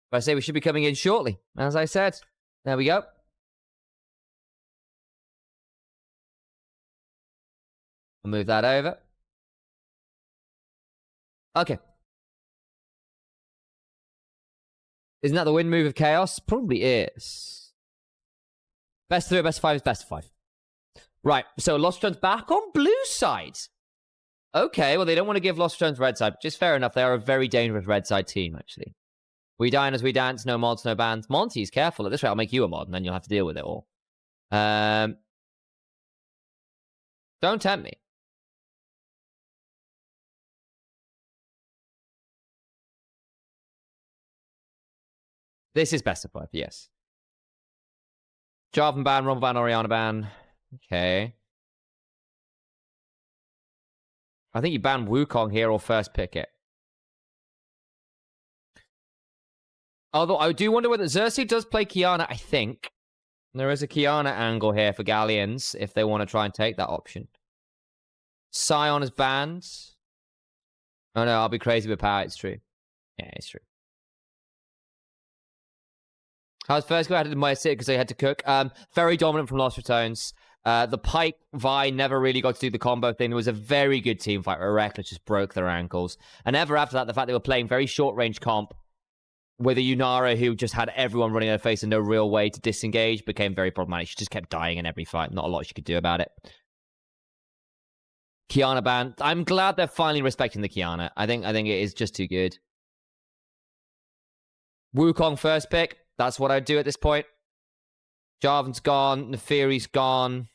But I say we should be coming in shortly, as I said. There we go. I'll move that over. Okay. Isn't that the win move of Chaos? Probably is. Best 3 or best 5 is best 5. Right, so Lost Stones back on blue side. Okay, well, they don't want to give Lost Stones red side, which is fair enough. They are a very dangerous red side team, actually. We dine as we dance, no mods, no bans. Monty's careful. At this rate, I'll make you a mod, and then you'll have to deal with it all. Don't tempt me. This is best of 5, yes. Jarvan ban, Rumble ban, Oriana ban. Okay. I think you ban Wukong here or first pick it. Although I do wonder whether Xerxes does play Kiana, I think. There is a Kiana angle here for Galions if they want to try and take that option. Sion is banned. Oh no, I'll be crazy with power. It's true. Yeah, it's true. How's first go? I had to my sit because they had to cook. Very dominant from Lost Ratones. The Pike Vi never really got to do the combo thing. It was a very good team fight where Reckless just broke their ankles. And ever after that, the fact they were playing very short-range comp with a Yunara who just had everyone running in her face and no real way to disengage became very problematic. She just kept dying in every fight. Not a lot she could do about it. Kiana ban. I'm glad they're finally respecting the Kiana. I think it is just too good. Wukong first pick. That's what I'd do at this point. Jarvan's gone. Neferi's gone.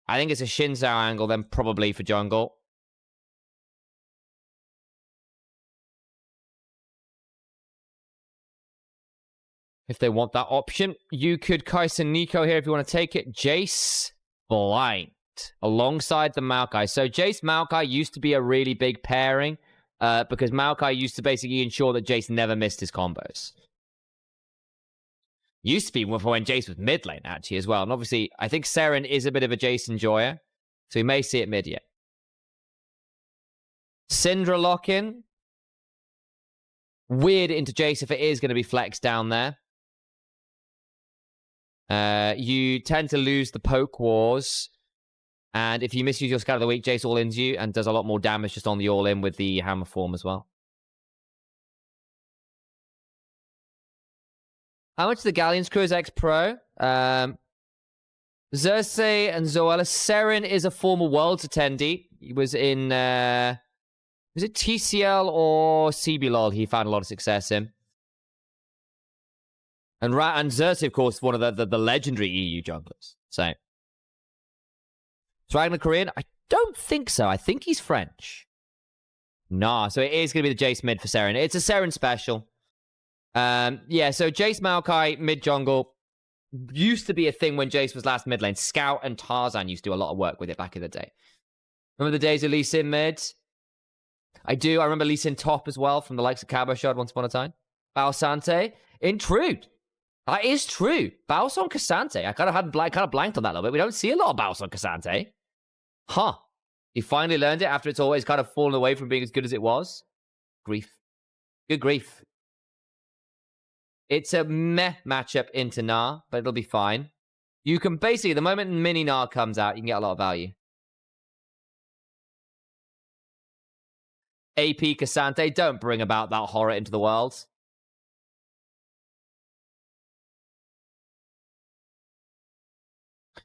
I think it's a Shinzao angle then probably for jungle. If they want that option. You could Kai'Sa Nico here if you want to take it. Jace blind alongside the Maokai. So Jace Maokai used to be a really big pairing because Maokai used to basically ensure that Jace never missed his combos. Used to be when Jace was mid lane, actually, as well. And obviously, I think Seren is a bit of a Jace enjoyer. So we may see it mid yet. Syndra lock-in. Weird into Jace if it is going to be flexed down there. You tend to lose the poke wars. And if you misuse your Scout of the Week, Jace all-ins you and does a lot more damage just on the all-in with the hammer form as well. How much the Galions crew is X-Pro? Xerxes and Zoella. Seren is a former Worlds attendee. He was in... was it TCL or CBLOL he found a lot of success in? And Xerxes, of course, one of the legendary EU junglers. So... Is Ragnar Korean? I don't think so. I think he's French. Nah, so it is going to be the Jace mid for Seren. It's a Seren special. Yeah, so Jace Maokai mid jungle used to be a thing when Jace was last mid lane. Scout and Tarzan used to do a lot of work with it back in the day. Remember the days of Lee Sin mid? I do. I remember Lee Sin top as well from the likes of Cabo Shard once upon a time. Balsante. Intrude. That is true. Balson Cassante. I kind of blanked on that a little bit. We don't see a lot of Balson Cassante. Huh. He finally learned it after it's always kind of fallen away from being as good as it was. Grief. Good grief. It's a meh matchup into Gnar, but it'll be fine. You can basically, the moment mini Gnar comes out, you can get a lot of value. AP Cassante, don't bring about that horror into the world.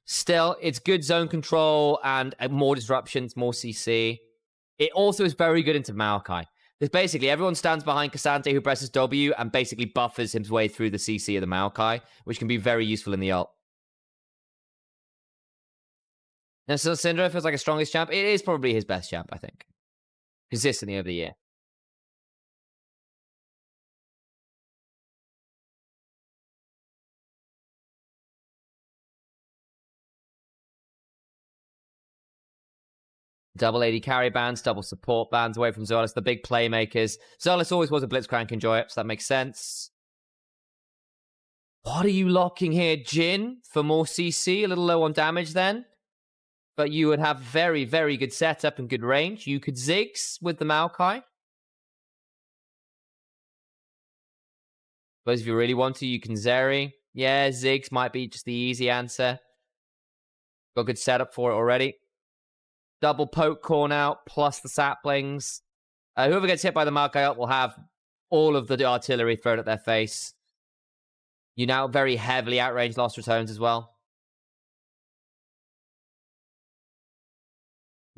Still, it's good zone control and more disruptions, more CC. It also is very good into Maokai. Because basically, everyone stands behind Cassante who presses W and basically buffers his way through the CC of the Maokai, which can be very useful in the ult. And so Syndra feels like a strongest champ. It is probably his best champ, I think. Consistently over the year. Double AD carry bans, double support bans away from Zolas, the big playmakers. Zolas always was a Blitzcrank enjoyer, so that makes sense. What are you locking here? Jhin for more CC, a little low on damage then. But you would have very, very good setup and good range. You could Ziggs with the Maokai. Suppose if you really want to, you can Zeri. Yeah, Ziggs might be just the easy answer. Got a good setup for it already. Double poke corn out, plus the saplings. Whoever gets hit by the Markayot will have all of the artillery thrown at their face. You now very heavily outrange Lost Ratones as well.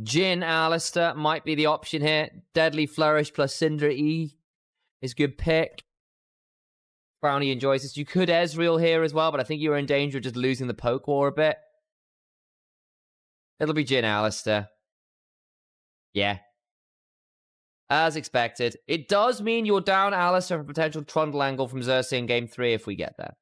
Jin Alistair might be the option here. Deadly Flourish plus Syndra E is a good pick. Brownie enjoys this. You could Ezreal here as well, but I think you're in danger of just losing the poke war a bit. It'll be Jin Alistair. Yeah. As expected. It does mean you're down Alistair for potential Trundle angle from Xerxes in Game 3 if we get there.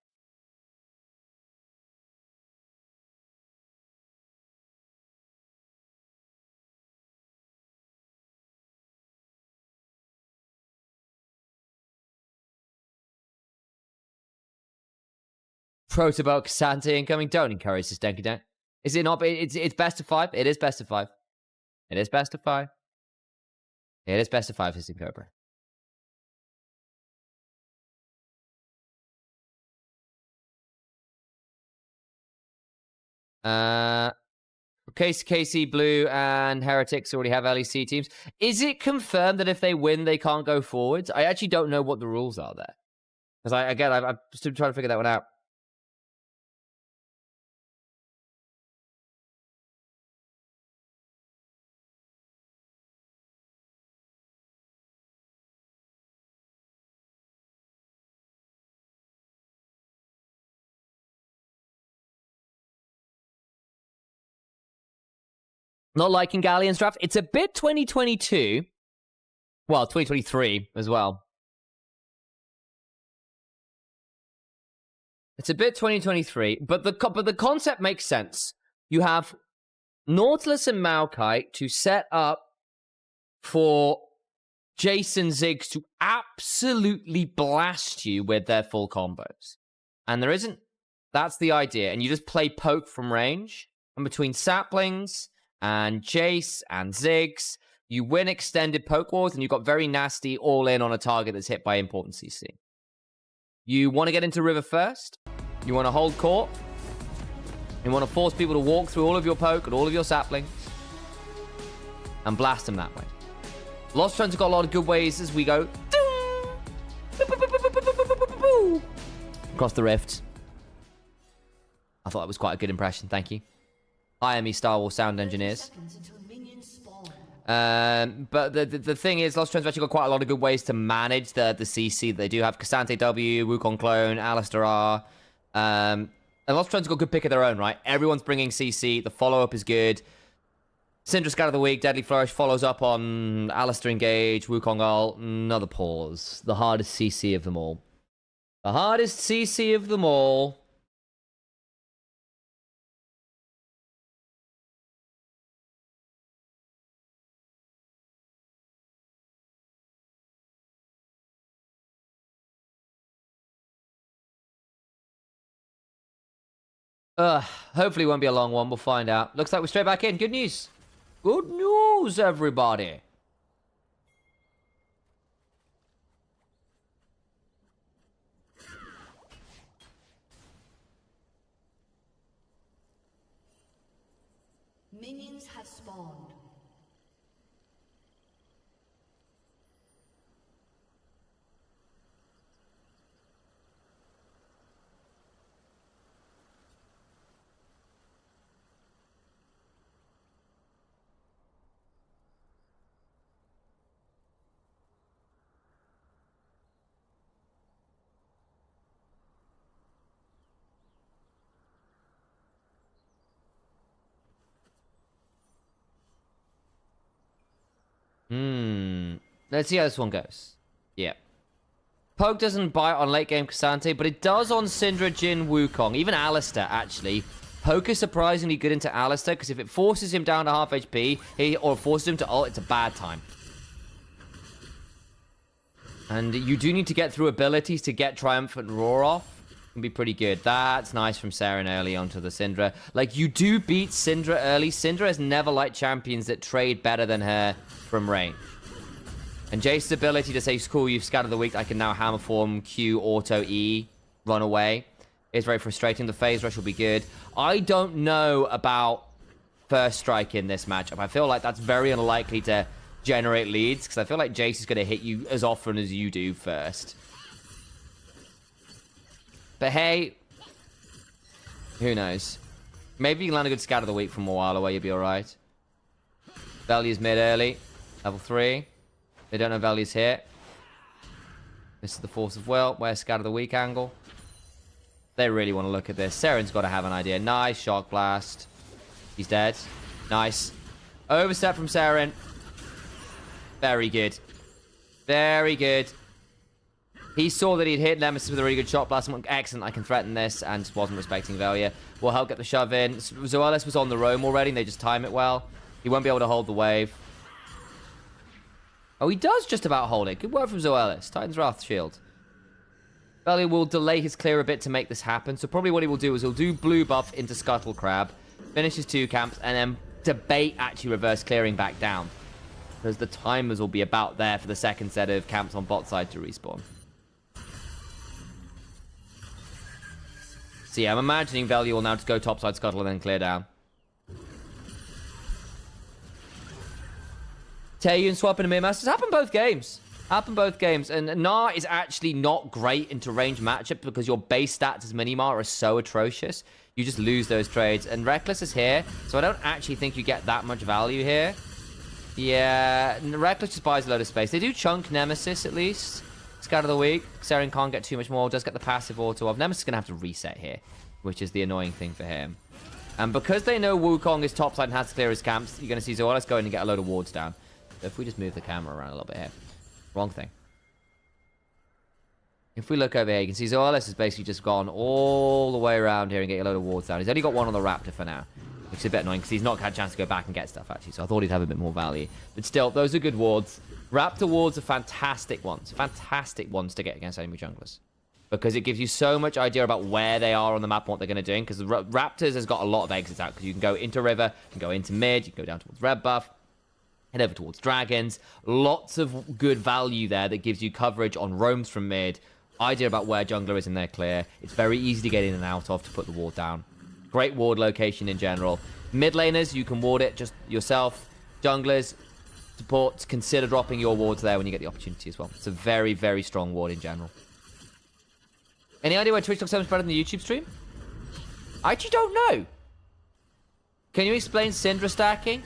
Protobot Cassante incoming. Don't encourage this Denki Dent. Is it not? It's best of 5. It is best of 5. It is best of 5. It is best of 5, Hissing Cobra. KC Blue and Heretics already have LEC teams. Is it confirmed that if they win, they can't go forwards? I actually don't know what the rules are there. Because I'm still trying to figure that one out. Not liking Galions draft. It's a bit 2022. Well, 2023 as well. It's a bit 2023, but the concept makes sense. You have Nautilus and Maokai to set up for Jason Ziggs to absolutely blast you with their full combos. And there isn't... That's the idea. And you just play poke from range. And between saplings and Jace and Ziggs, you win extended poke wars, and you've got very nasty all-in on a target that's hit by important CC. You want to get into river first. You want to hold court. You want to force people to walk through all of your poke and all of your saplings and blast them that way. Lost Trends have got a lot of good ways as we go across the rift. I thought that was quite a good impression. Thank you. IME Star Wars sound engineers. But the thing is, Lost Trends have actually got quite a lot of good ways to manage the CC that they do have. Cassante W, Wukong Clone, Alistair R. And Lost Trends have got a good pick of their own, right? Everyone's bringing CC. The follow-up is good. Syndra Scout of the Week, Deadly Flourish follows up on Alistair Engage, Wukong Ult, another pause. The hardest CC of them all. The hardest CC of them all. Hopefully it won't be a long one. We'll find out. Looks like we're straight back in. Good news. Good news, everybody. Minions have spawned. Let's see how this one goes. Yeah. Poke doesn't bite on late game Cassante, but it does on Syndra, Jin, Wukong. Even Alistair, actually. Poke is surprisingly good into Alistair, because if it forces him down to half HP, or forces him to ult, it's a bad time. And you do need to get through abilities to get Triumphant Roar off. It can be pretty good. That's nice from Saren early onto the Syndra. Like, you do beat Syndra early. Syndra has never liked champions that trade better than her from range. And Jace's ability to say, cool, you've scattered the weak, I can now hammer form, Q, auto, E, run away, is very frustrating. The phase rush will be good. I don't know about first strike in this matchup. I feel like that's very unlikely to generate leads, because I feel like Jace is going to hit you as often as you do first. But hey, who knows? Maybe you can land a good scatter of the week from a while away, you'll be alright. Value's mid early. Level 3. They don't know Value's here. This is the Force of Will. Where's scatter of the week angle? They really want to look at this. Seren's got to have an idea. Nice. Shock Blast. He's dead. Nice. Overstep from Seren. Very good. Very good. He saw that he'd hit Nemesis with a really good Shock Blast. Excellent, I can threaten this, and just wasn't respecting Velia. Will help get the shove in. Zoelis was on the roam already, and they just time it well. He won't be able to hold the wave. Oh, he does just about hold it. Good work from Zoelis. Titan's Wrath shield. Velia will delay his clear a bit to make this happen. So probably what he will do is he'll do blue buff into Scuttle Crab, finish his 2 camps, and then debate actually reverse clearing back down. Because the timers will be about there for the second set of camps on bot side to respawn. So yeah, I'm imagining Velia will now just go topside Scuttle and then clear down. Taeyun swapping to Masters. Happened both games. Happened both games. And Na is actually not great into range matchup because your base stats as Minimar are so atrocious. You just lose those trades. And Reckless is here, so I don't actually think you get that much value here. Yeah, Reckless just buys a load of space. They do chunk Nemesis at least. Scatter the week. Seren can't get too much more. Does get the passive auto off. Nemesis is going to have to reset here, which is the annoying thing for him. And because they know Wukong is topside and has to clear his camps, you're going to see Zoelis go in and get a load of wards down. So if we just move the camera around a little bit here. Wrong thing. If we look over here, you can see Zoelis has basically just gone all the way around here and get a load of wards down. He's only got one on the Raptor for now, which is a bit annoying because he's not had a chance to go back and get stuff, actually. So I thought he'd have a bit more value. But still, those are good wards. Raptor wards are fantastic ones. Fantastic ones to get against enemy junglers. Because it gives you so much idea about where they are on the map and what they're going to do. Because the Raptors has got a lot of exits out. Because you can go into river, you can go into mid, you can go down towards red buff, head over towards dragons. Lots of good value there that gives you coverage on roams from mid. Idea about where jungler is in their clear. It's very easy to get in and out of to put the ward down. Great ward location in general. Mid laners, you can ward it just yourself. Junglers, support, consider dropping your wards there when you get the opportunity as well. It's a very, very strong ward in general. Any idea why Twitch looks so much better than the YouTube stream? I actually don't know. Can you explain Syndra stacking?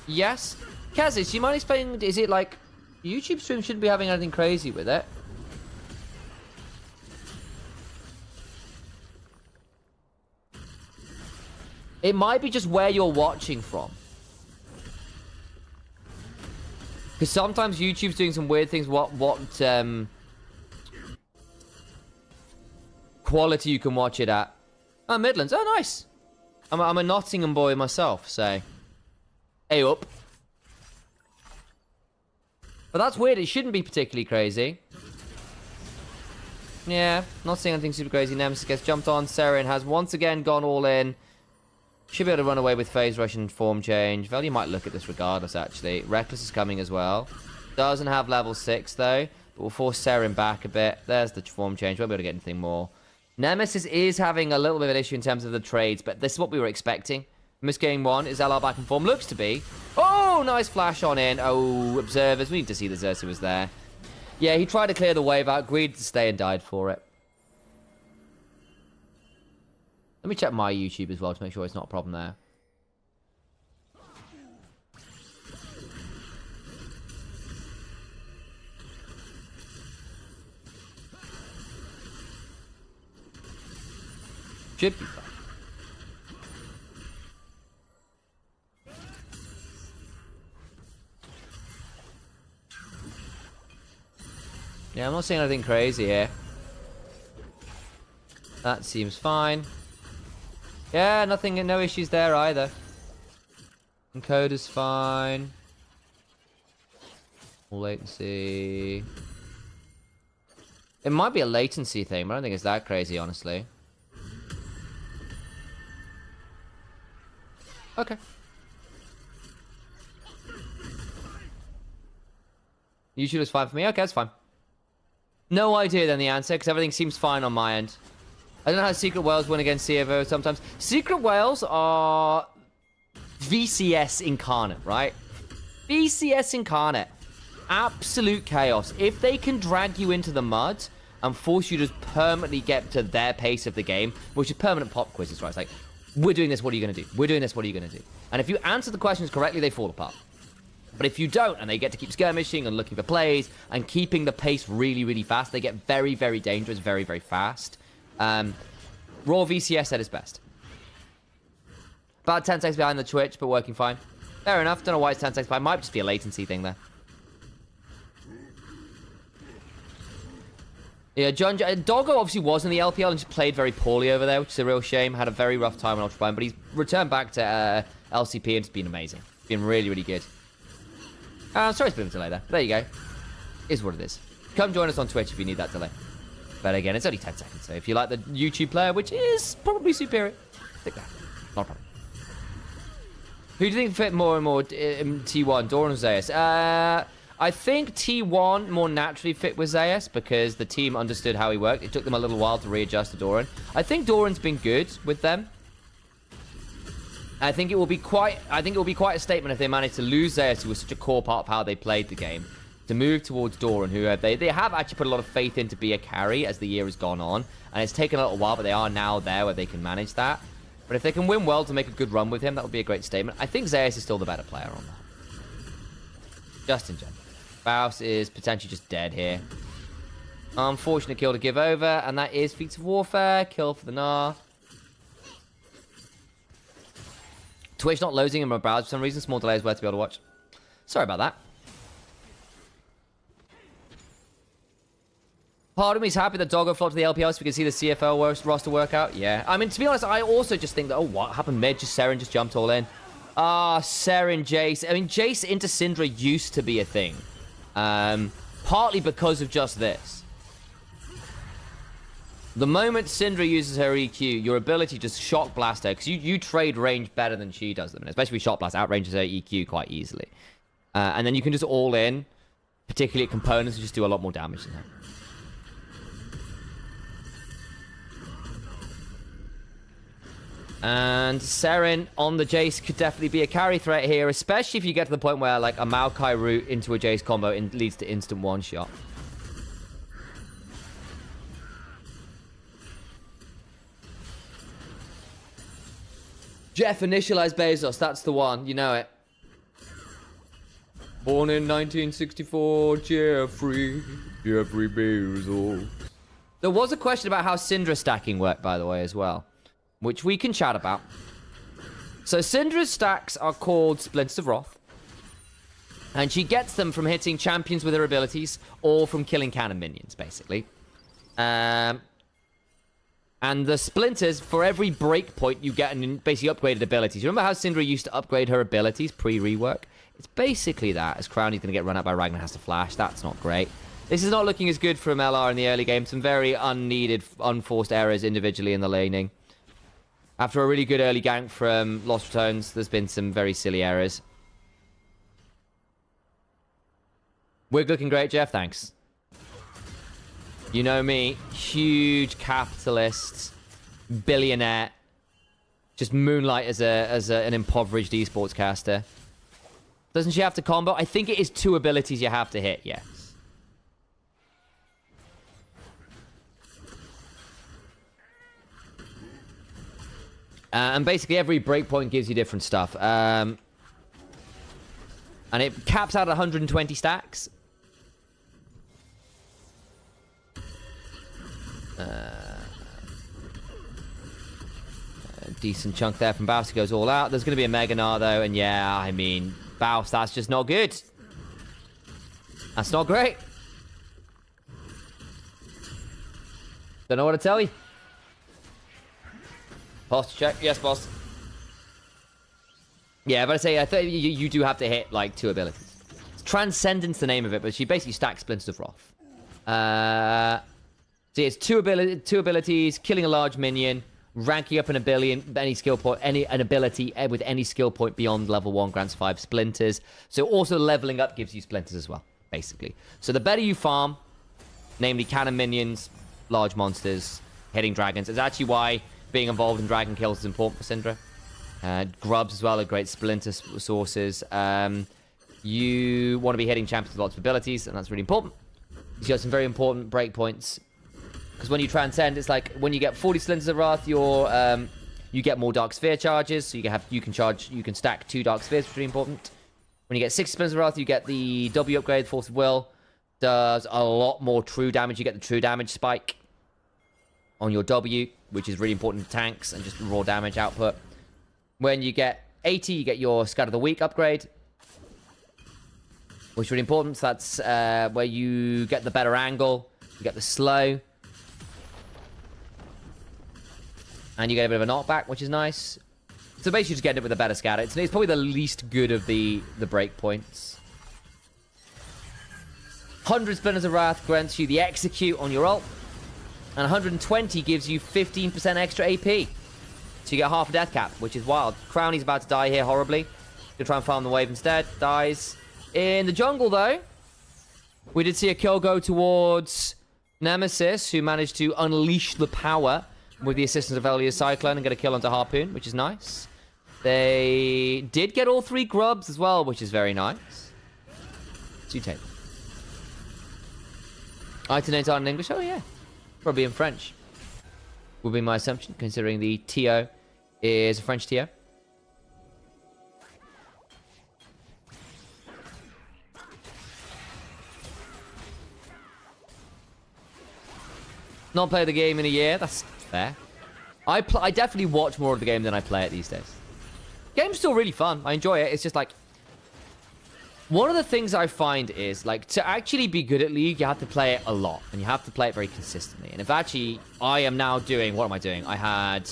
Yes. Kazis, do you mind explaining? Is it like YouTube stream shouldn't be having anything crazy with it? It might be just where you're watching from. Because sometimes YouTube's doing some weird things. What quality you can watch it at? Oh, Midlands. Oh, nice. I'm a Nottingham boy myself, so. Hey up. But that's weird. It shouldn't be particularly crazy. Yeah, not seeing anything super crazy. Nemesis gets jumped on. Seren has once again gone all in. Should be able to run away with phase rush and form change. Value might look at this regardless, actually. Reckless is coming as well. Doesn't have level 6, though. But we'll force Seren back a bit. There's the form change. Won't be able to get anything more. Nemesis is having a little bit of an issue in terms of the trades, but this is what we were expecting. Miss game 1. Is LR back in form? Looks to be. Oh, nice flash on in. Oh, observers. We need to see that Xerxes was there. Yeah, he tried to clear the wave out. Agreed to stay and died for it. Let me check my YouTube as well to make sure it's not a problem there. Should be fine. Yeah, I'm not seeing anything crazy here. That seems fine. Yeah, nothing, no issues there either. Encoder's fine. Latency. It might be a latency thing, but I don't think it's that crazy, honestly. Okay. Usually it's fine for me. Okay, that's fine. No idea then the answer, because everything seems fine on my end. I don't know how Secret Whales win against CFO sometimes. Secret Whales are VCS incarnate, right? VCS incarnate. Absolute chaos. If they can drag you into the mud and force you to permanently get to their pace of the game, which is permanent pop quizzes, right? It's like, we're doing this, what are you going to do? We're doing this, what are you going to do? And if you answer the questions correctly, they fall apart. But if you don't, and they get to keep skirmishing and looking for plays and keeping the pace really, really fast, they get very, very dangerous, very, very fast. Raw VCS at its best. About 10 seconds behind the Twitch, but working fine. Fair enough. Don't know why it's 10 seconds behind. Might just be a latency thing there. Yeah, Doggo obviously was in the LPL and just played very poorly over there, which is a real shame. Had a very rough time on Ultra Prime, but he's returned back to LCP and it's been amazing. Been really, really good. Sorry it's been a delay there. There you go. Is what it is. Come join us on Twitch if you need that delay. But again, it's only 10 seconds, so if you like the YouTube player, which is probably superior, stick that. Not a problem. Who do you think fit more and more in T1, Doran or Zeus? I think T1 more naturally fit with Zeus because the team understood how he worked. It took them a little while to readjust to Doran. I think Doran's been good with them. I think it will be quite a statement if they manage to lose Zeus, who was such a core part of how they played the game, to move towards Doran, who they have actually put a lot of faith in to be a carry as the year has gone on. And it's taken a little while, but they are now there where they can manage that. But if they can win well to make a good run with him, that would be a great statement. I think Zeus is still the better player on that. Just in general. Faust is potentially just dead here. Unfortunate kill to give over, and that is Feats of Warfare. Kill for the Gnar. Twitch not loading in my browser for some reason. Small delay is worth to be able to watch. Sorry about that. Part of me is happy that Doggo flopped to the LPL so we can see the CFL roster workout. Yeah. I mean, to be honest, I also just think that, oh, what happened mid? Just Seren just jumped all in. Seren, Jace. I mean, Jace into Syndra used to be a thing. Partly because of just this. The moment Syndra uses her EQ, your ability to just shock blast her, because you trade range better than she does them, and especially shock blast outranges her EQ quite easily. And then you can just all in, particularly at components, and just do a lot more damage than her. And Seren on the Jace could definitely be a carry threat here, especially if you get to the point where like a Maokai route into a Jace combo leads to instant one-shot. Jeff, initialize Bezos. That's the one. You know it. Born in 1964, Jeffrey Bezos. There was a question about how Syndra stacking worked, by the way, as well, which we can chat about. So Syndra's stacks are called Splinters of Wrath, and she gets them from hitting champions with her abilities or from killing cannon minions, basically. And the splinters, for every breakpoint, you get basically upgraded abilities. You remember how Syndra used to upgrade her abilities pre-rework? It's basically that. As Crowny's going to get run out by Ragnar, has to flash. That's not great. This is not looking as good from LR in the early game. Some very unneeded, unforced errors individually in the laning. After a really good early gank from Lost Ratones, there's been some very silly errors. Wig looking great, Jeff. Thanks. You know me, huge capitalist, billionaire, just moonlight as an impoverished esports caster. Doesn't she have to combo? I think it is 2 abilities you have to hit, yes. And basically every breakpoint gives you different stuff. And it caps out at 120 stacks. Decent chunk there from Baus. He goes all out. There's going to be a Mega Gnar, though. And yeah, I mean, Baus, that's just not good. That's not great. Don't know what to tell you. Boss, check. Yes, boss. Yeah, but I say, I think you do have to hit, like, 2 abilities. Transcendence, the name of it, but she basically stacks Splinters of Wrath. So it's 2 abilities, killing a large minion, ranking up an ability with any skill point beyond level 1 grants 5 splinters. So also leveling up gives you splinters as well. basically. So the better you farm, namely cannon minions, large monsters, hitting dragons, is actually why being involved in dragon kills is important for Syndra. Grubs as well are great splinter sources. You want to be hitting champions with lots of abilities, and that's really important. You got some very important breakpoints. Because when you transcend, it's like when you get 40 Splinters of Wrath, you get more Dark Sphere charges. So you can stack 2 Dark Spheres, which is really important. When you get 60 Splinters of Wrath, you get the W upgrade, Force of Will. Does a lot more true damage. You get the true damage spike on your W, which is really important to tanks and just raw damage output. When you get 80, you get your Scud of the Week upgrade, which is really important. So that's where you get the better angle, you get the slow, and you get a bit of a knockback, which is nice. So basically just getting it with a better scatter. It's probably the least good of the breakpoints. 100 Splinters of Wrath grants you the execute on your ult, and 120 gives you 15% extra AP. So you get half a death cap, which is wild. Crowny's about to die here horribly. Gonna try and farm the wave instead. Dies. In the jungle, though, we did see a kill go towards Nemesis, who managed to unleash the power with the assistance of Elia's Cyclone and get a kill onto Harpoon, which is nice. They did get all 3 grubs as well, which is very nice. So you take them. Itinerate in English? Oh, yeah. Probably in French. Would be my assumption, considering the TO is a French TO. Not played the game in a year. That's fair. I definitely watch more of the game than I play it these days. Game's still really fun. I enjoy it. It's just like... One of the things I find is, like, to actually be good at League, you have to play it a lot. And you have to play it very consistently. And if actually, I am now doing... What am I doing? I had...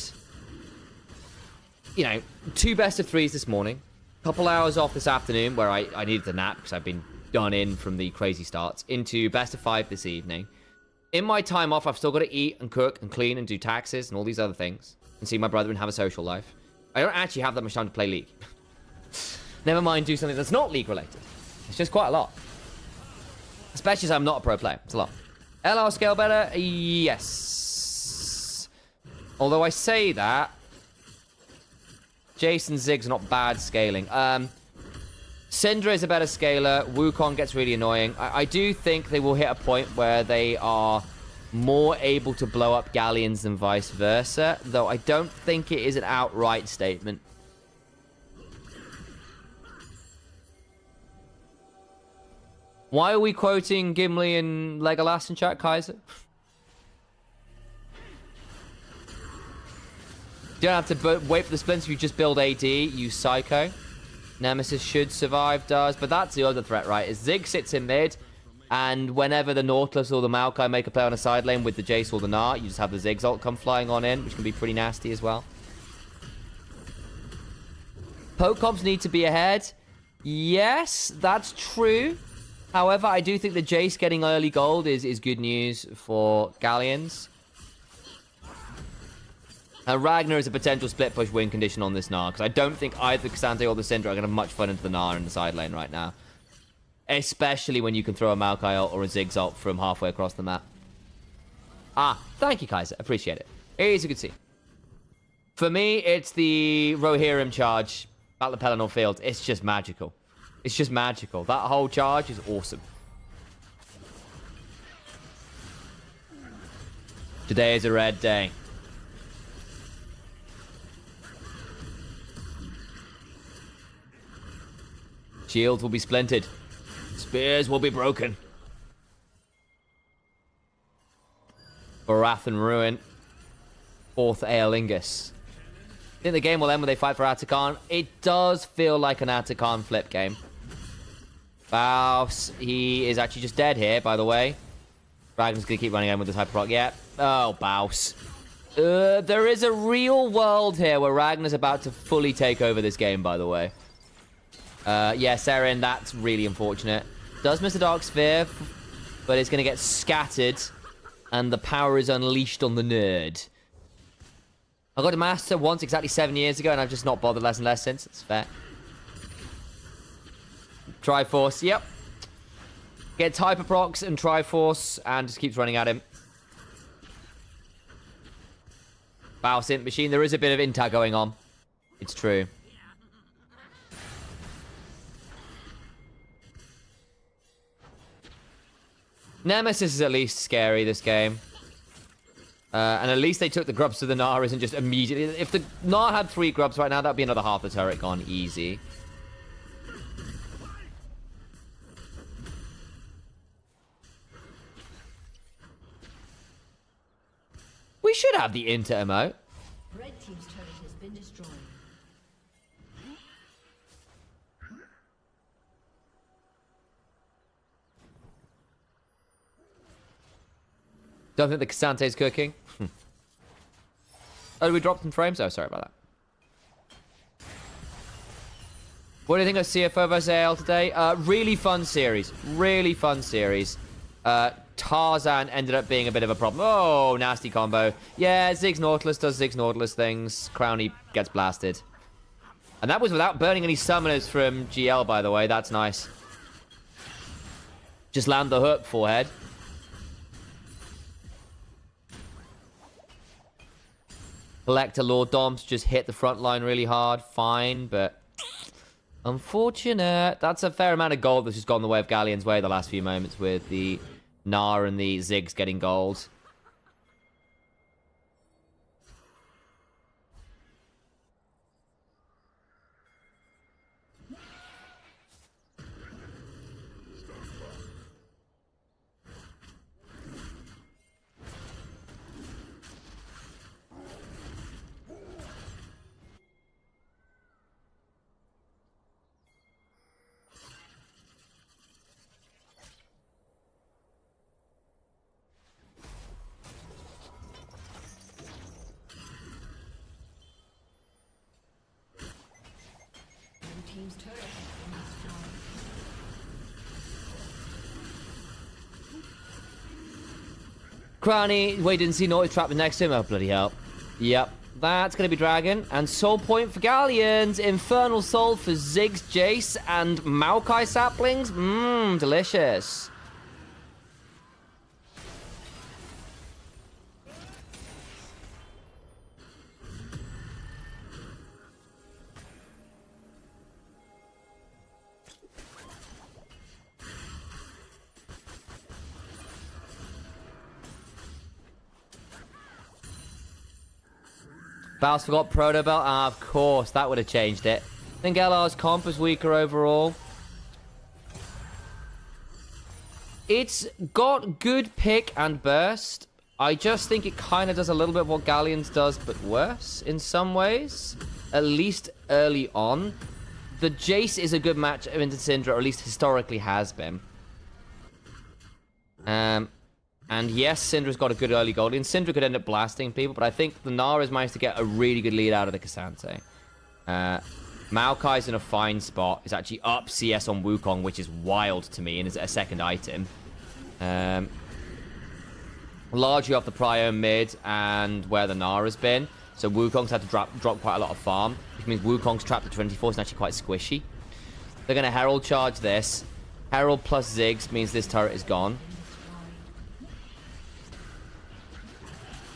2 best of 3s this morning. Couple hours off this afternoon where I needed a nap because I've been done in from the crazy starts. Into best of 5 this evening. In my time off, I've still got to eat and cook and clean and do taxes and all these other things. And see my brother and have a social life. I don't actually have that much time to play League. Never mind do something that's not League related. It's just quite a lot. Especially as I'm not a pro player. It's a lot. LR scale better? Yes. Although I say that, Jason Zig's not bad scaling. Syndra is a better scaler. Wukong gets really annoying. I do think they will hit a point where they are more able to blow up Galions than vice versa, though I don't think it is an outright statement. Why are we quoting Gimli and Legolas in chat, Kaiser? You don't have to wait for the splinter, you just build AD, use Psycho. Nemesis should survive, does, but that's the other threat, right? Is Zig sits in mid, and whenever the Nautilus or the Maokai make a play on a side lane with the Jace or the Gnar, you just have the Zig's ult come flying on in, which can be pretty nasty as well. Poke comps need to be ahead. Yes, that's true. However, I do think the Jace getting early gold is good news for Galions. And Ragnar is a potential split push win condition on this Gnar, because I don't think either Cassandra or the Syndra are going to have much fun into the Gnar in the side lane right now. Especially when you can throw a Maokai ult or a Ziggs ult from halfway across the map. Ah, thank you, Kaiser. Appreciate it. It is a good scene. For me, it's the Rohirrim charge, Battle of Pelennor Fields. It's just magical. It's just magical. That whole charge is awesome. Today is a red day. Shields will be splintered. Spears will be broken. For Wrath and Ruin. 4th Aelingus. I think the game will end when they fight for Atakan. It does feel like an Atakan flip game. Baus, he is actually just dead here, by the way. Ragnar's gonna keep running in with this hyper proc. Yeah. Oh, Baus. There is a real world here where Ragnar's about to fully take over this game, by the way. Yes, Erin, that's really unfortunate. Does miss a Dark Sphere, but it's going to get scattered, and the power is unleashed on the nerd. I got a Master once exactly 7 years ago, and I've just not bothered less and less since. It's fair. Triforce, yep. Gets Hyperprocs and Triforce and just keeps running at him. Bouse Int Machine. There is a bit of inta going on. It's true. Nemesis is at least scary this game. And at least they took the grubs to the Gnaras and just immediately... If the Gnar had 3 grubs right now, that'd be another half the turret gone easy. We should have the Inter emote. Red team's turret has been destroyed. Don't think the Casante's cooking. Oh, we dropped some frames? Oh, sorry about that. What do you think of CFO vs AL today? Really fun series. Really fun series. Tarzan ended up being a bit of a problem. Oh, nasty combo. Yeah, Ziggs Nautilus does Ziggs Nautilus things. Crowny gets blasted. And that was without burning any summoners from GL, by the way. That's nice. Just land the hook, forehead. Collector Lord Doms just hit the front line really hard. Fine, but unfortunate. That's a fair amount of gold that's just gone the way of Galion's way the last few moments with the Gnar and the Ziggs getting gold. Team's turret has been destroyed. Crowny, wait, didn't see Naughty Trap next to him. Oh, bloody hell. Yep, that's going to be Dragon. And Soul Point for Galions. Infernal Soul for Ziggs, Jace, and Maokai Saplings. Mmm, delicious. Baus forgot Proto Belt. Ah, of course, that would have changed it. I think LR's comp is weaker overall. It's got good pick and burst. I just think it kind of does a little bit of what Galions does, but worse in some ways. At least early on. The Jace is a good match into Syndra, or at least historically has been. And yes, Syndra's got a good early gold, and Syndra could end up blasting people, but I think the Gnar has managed to get a really good lead out of the Cassante. Maokai's in a fine spot. It's actually up CS on Wukong, which is wild to me, and is a second item. Largely off the Prio mid and where the Gnar has been. So Wukong's had to drop quite a lot of farm, which means Wukong's trapped at 24 is actually quite squishy. They're going to Herald charge this. Herald plus Ziggs means this turret is gone.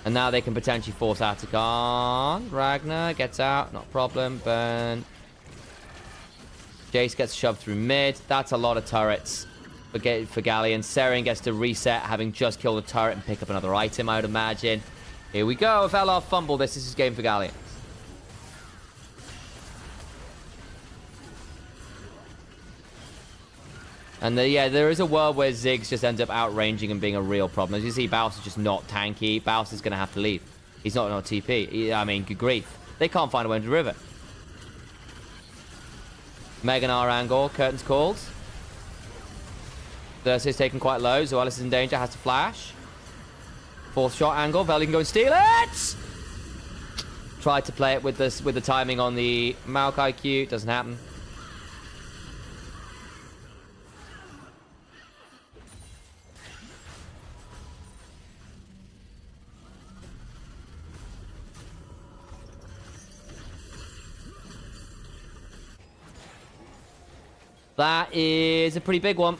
And now they can potentially force attack on. Ragnar gets out, not a problem. Burn. Jace gets shoved through mid. That's a lot of turrets for Galion. Seren gets to reset, having just killed a turret and pick up another item, I would imagine. Here we go. If LR fumble, this is his game for Galion. And yeah, there is a world where Ziggs just ends up outranging and being a real problem. As you see, Baus is just not tanky. Baus is going to have to leave. He's not on TP. I mean, good grief. They can't find a way into the river. Mega Gnar angle. Curtains called. Thursis taken quite low. Zoelis is in danger. Has to flash. Fourth shot angle. Veli can go and steal it! Tried to play it with the timing on the Maokai Q. Doesn't happen. That is a pretty big one.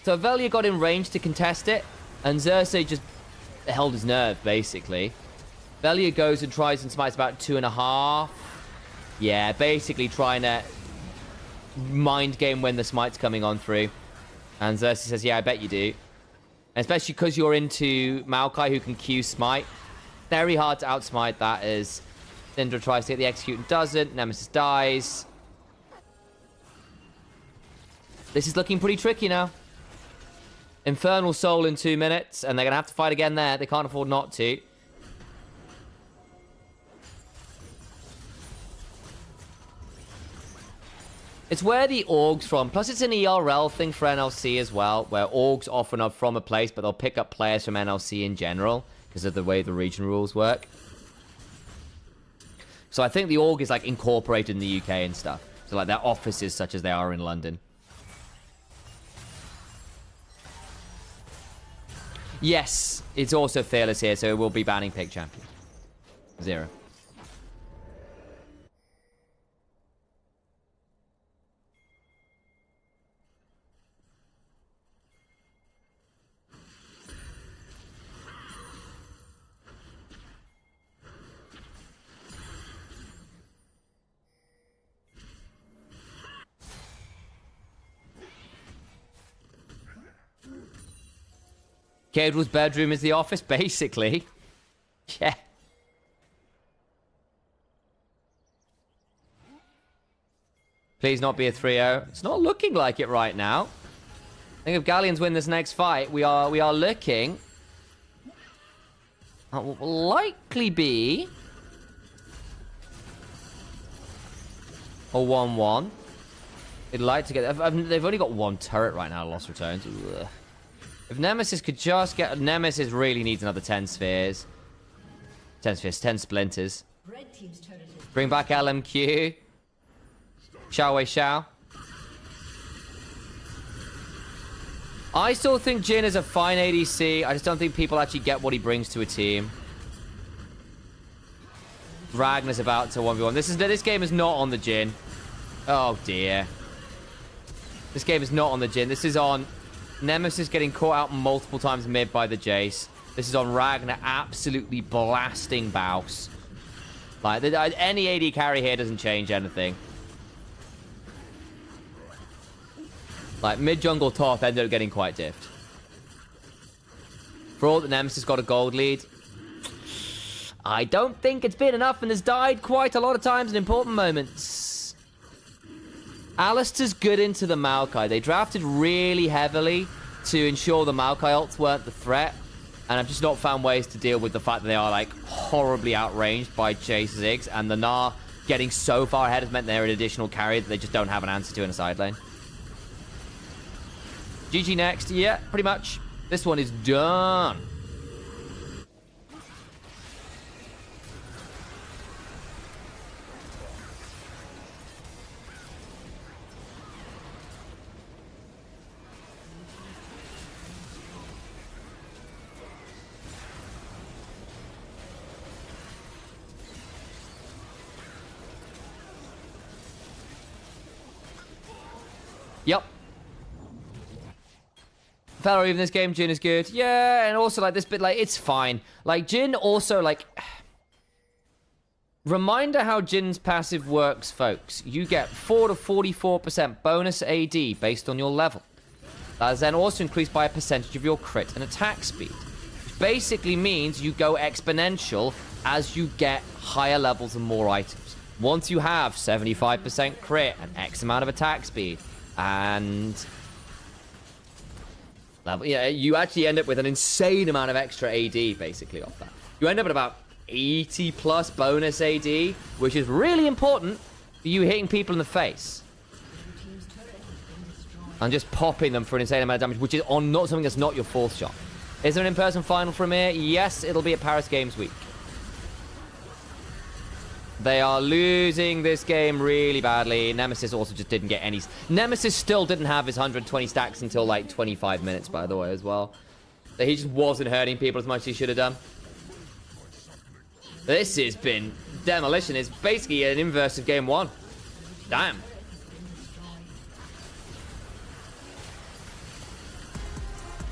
So Velia got in range to contest it, and Xerxes just held his nerve, basically. Velia goes and tries and smites about 2.5. Yeah, basically trying to mind game when the smite's coming on through. And Xerxes says, yeah, I bet you do. And especially because you're into Maokai, who can Q smite. Very hard to outsmite that as Syndra tries to get the execute and doesn't. Nemesis dies. This is looking pretty tricky now. Infernal Soul in 2 minutes, and they're going to have to fight again there. They can't afford not to. It's where the Aug's from. Plus, it's an ERL thing for NLC as well, where Aug's often are from a place, but they'll pick up players from NLC in general because of the way the region rules work. So I think the Aug is, like, incorporated in the UK and stuff. So, like, their offices such as they are in London. Yes, it's also Fearless here, so it will be banning pick champion. 0. Caedrel's bedroom is the office, basically. Yeah. Please not be a 3-0. It's not looking like it right now. I think if Galions win this next fight, we are looking... What will likely be... a 1-1. They'd like to get... They've only got 1 turret right now, Lost Ratones. Ugh. If Nemesis could just get... Nemesis really needs another 10 spheres. 10 spheres, 10 splinters. Red team's turret has Bring back LMQ. Shao Wei Shao. I still think Jhin is a fine ADC. I just don't think people actually get what he brings to a team. Ragnar's about to 1v1. This game is not on the Jhin. Oh, dear. This game is not on the Jhin. This is on... Nemesis getting caught out multiple times mid by the Jace. This is on Ragnar absolutely blasting Baus. Like, any AD carry here doesn't change anything. Like, mid-jungle top ended up getting quite diffed. For all that Nemesis got a gold lead, I don't think it's been enough and has died quite a lot of times in important moments. Alistar's good into the Maokai. They drafted really heavily to ensure the Maokai ults weren't the threat. And I've just not found ways to deal with the fact that they are, like, horribly outranged by Chase Ziggs. And the Gnar getting so far ahead has meant they're an additional carry that they just don't have an answer to in a side lane. GG next. Yeah, pretty much. This one is done. Yep. Valor even this game, Jhin is good. Yeah, and also like this bit, like it's fine. Like Jhin also like reminder how Jin's passive works, folks. You get 4 to 44% bonus AD based on your level. That is then also increased by a percentage of your crit and attack speed. Which basically means you go exponential as you get higher levels and more items. Once you have 75% crit and X amount of attack speed, and level, yeah, you actually end up with an insane amount of extra AD basically off that. You end up at about 80 plus bonus AD, which is really important for you hitting people in the face and just popping them for an insane amount of damage, which is on not something that's not your 4th shot. Is there an in-person final from here? Yes, it'll be at Paris Games Week. They are losing this game really badly. Nemesis also just didn't get any... Nemesis still didn't have his 120 stacks until like 25 minutes, by the way, as well. So he just wasn't hurting people as much as he should have done. This has been... Demolition is basically an inverse of game 1. Damn.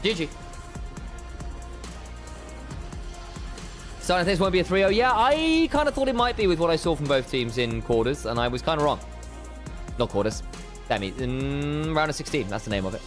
GG. So I think this won't be a 3-0. Yeah, I kind of thought it might be with what I saw from both teams in quarters, and I was kind of wrong. Not quarters. Damn it. In round of 16. That's the name of it.